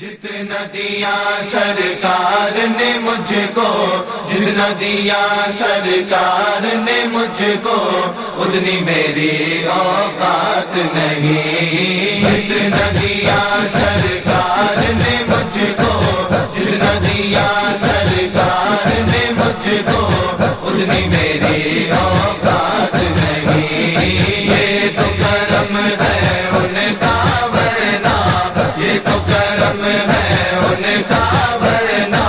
جتنا دیا سرکار نے مجھ کو، جتنا دیا سرکار نے مجھ کو، اتنی میری اوقات نہیں۔ جتنا دیا سرکار نے مجھ کو، جتنا دیا سرکار نے مجھ کو، اتنی میری اوقات نہیں۔ یہ تو کرم ہے ان کا ورنہ، یہ تو کرم ہے ان کا ورنہ،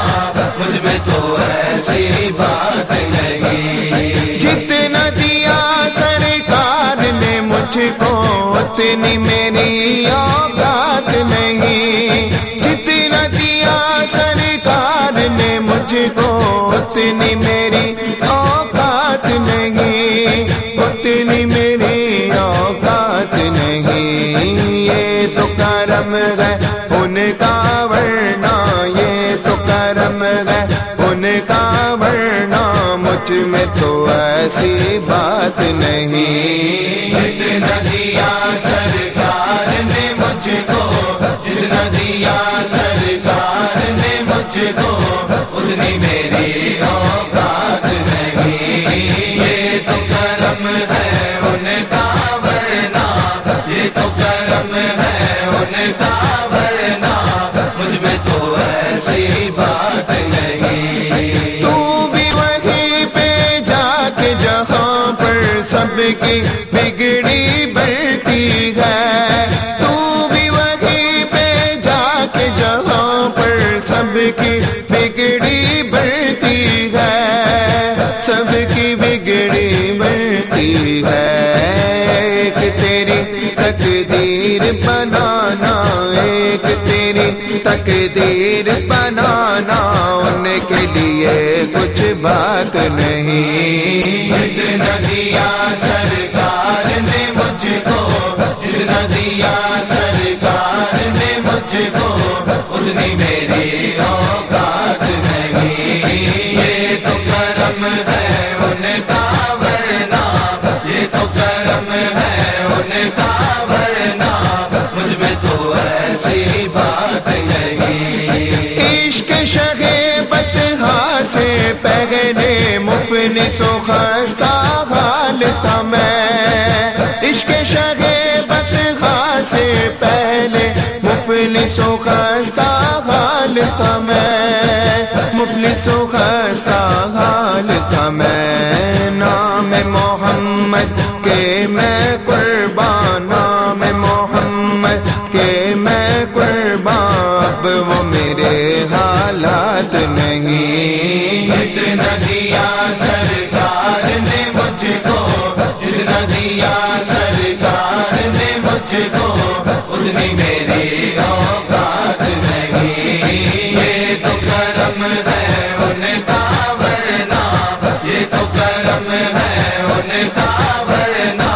مجھ میں تو ایسی بات نہیں۔ جتنا دیا سرکار نے مجھ کو، اتنی میری اوقات نہیں۔ جتنا دیا سرکار نے مجھ کو، اتنی میری اوقات نہیں، اتنی میری اوقات نہیں۔ یہ تو کرم ہے ان کا ورنہ، یہ تو کرم ہے ان کا ورنہ، مجھ میں تو ایسی بات نہیں۔ جتنا دیا سرکار نے مجھ کو، جتنا دیا سرکار نے مجھ کو، اتنی میری اوقات نہیں۔ یہ تو کرم ہے ان کا ورنہ، یہ تو کرم ہے ان کا ورنہ، مجھ میں تو ایسی بات نہیں۔ تو بھی وہیں پہ جا کے جہاں پر سب کی بگڑی بڑھتی ہے، تو بھی وہیں پہ جا کے جہاں پر سب کی بگڑی بڑھتی ہے، سب کی بگڑی بڑھتی ہے۔ ایک تیری تقدیر بنانا، ایک تیری تقدیر بنانا، ان کے لیے کچھ بات نہیں۔ جتنا دیا سرکار نے مجھ کو، جتنا دیا سرکار نے مجھ کو، اتنی میری اوقات نہیں۔ یہ تو کرم ہے ان کا ورنہ، یہ تو کرم ہے ان کا ورنہ، مجھ میں تو ایسی بات نہیں۔ عشق شغیبت سے پہلے مفلس و خستہ حال تھا میں، عشق شغیبت سے پہلے مفلس و خستہ حال تھا میں، مفلس و خستہ حال تھا میں۔ نام محمد کے میں قربان، نام محمد کے میں قربان، اب وہ میرے حالات نہیں۔ جتنا دیا سرکار نے مجھ کو، جتنا دیا سرکار نے مجھ کو، اتنی میری اوقات نہیں۔ یہ تو کرم ہے ان کا ورنہ، یہ تو کرم ہے ان کا ورنہ،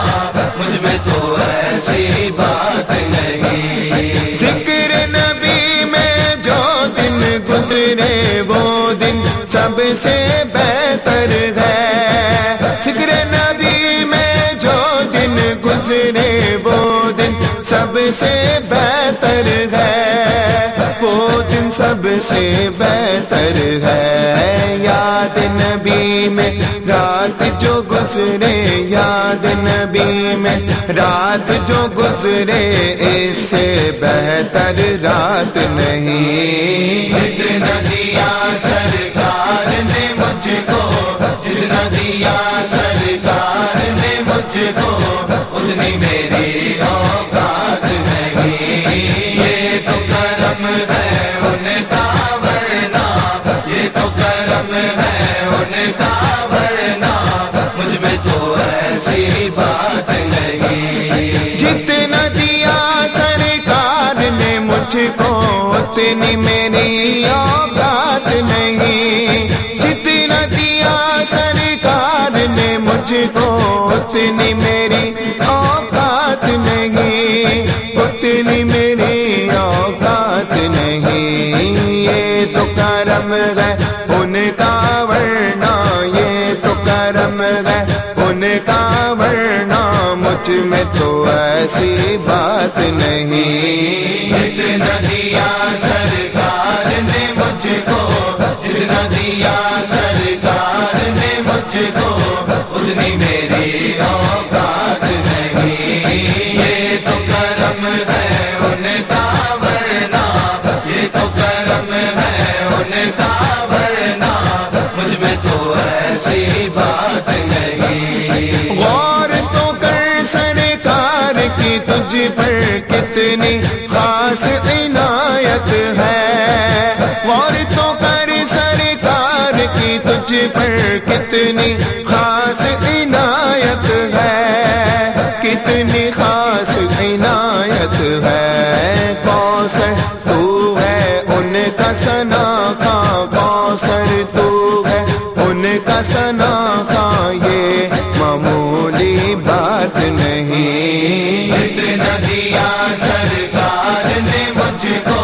مجھ میں تو ایسی بات نہیں۔ ذکر نبی میں جو دن گزرے وہ دن سب سے بہتر ہے، ذکر نبی میں جو دن گزرے وہ دن سب سے بہتر ہے، وہ دن سب سے بہتر ہے۔ یاد نبی میں رات جو گزرے، یاد نبی میں رات جو گزرے، اس سے بہتر رات نہیں۔ جتنا دیا سرکار نے مجھ کو، جتنا دیا سرکار نے مجھ کو، اتنی میری اوقات نہیں۔ یہ تو کرم ہے ان کا ورنہ، یہ تو کرم ہے ان کا ورنہ، مجھ میں تو ایسی بات نہیں۔ جتنا دیا سرکار نے مجھ کو، اتنی میری اوقات نہیں۔ جتنا دیا سرکار نے مجھ کو، اتنی میری اوقات نہیں، اتنی میری اوقات نہیں۔ یہ تو کرم ہے ان کا ورنہ، یہ تو کرم ہے ان کا ورنہ، مجھ میں تو ایسی بات نہیں۔ جتنا دیا سر خاص عنایت ہے، غور تو کر سرکار کی تجھ پر کتنی خاص عنایت ہے، کتنی خاص عنایت ہے۔ کوثر تو ہے ان کا ثنا خواں، کوثر تو ہے ان کا ثنا خواں، یہ معمولی بات نہیں۔ جتنا دیا سرکار نے مجھ کو،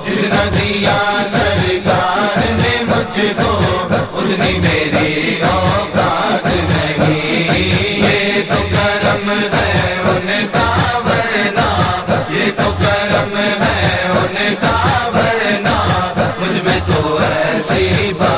جتنا دیا سرکار نے مجھ کو، اتنی میری اوقات نہیں۔ یہ تو کرم ہے ان کا ورنہ، یہ تو کرم ہے ان کا ورنہ، مجھ میں تو ایسی بات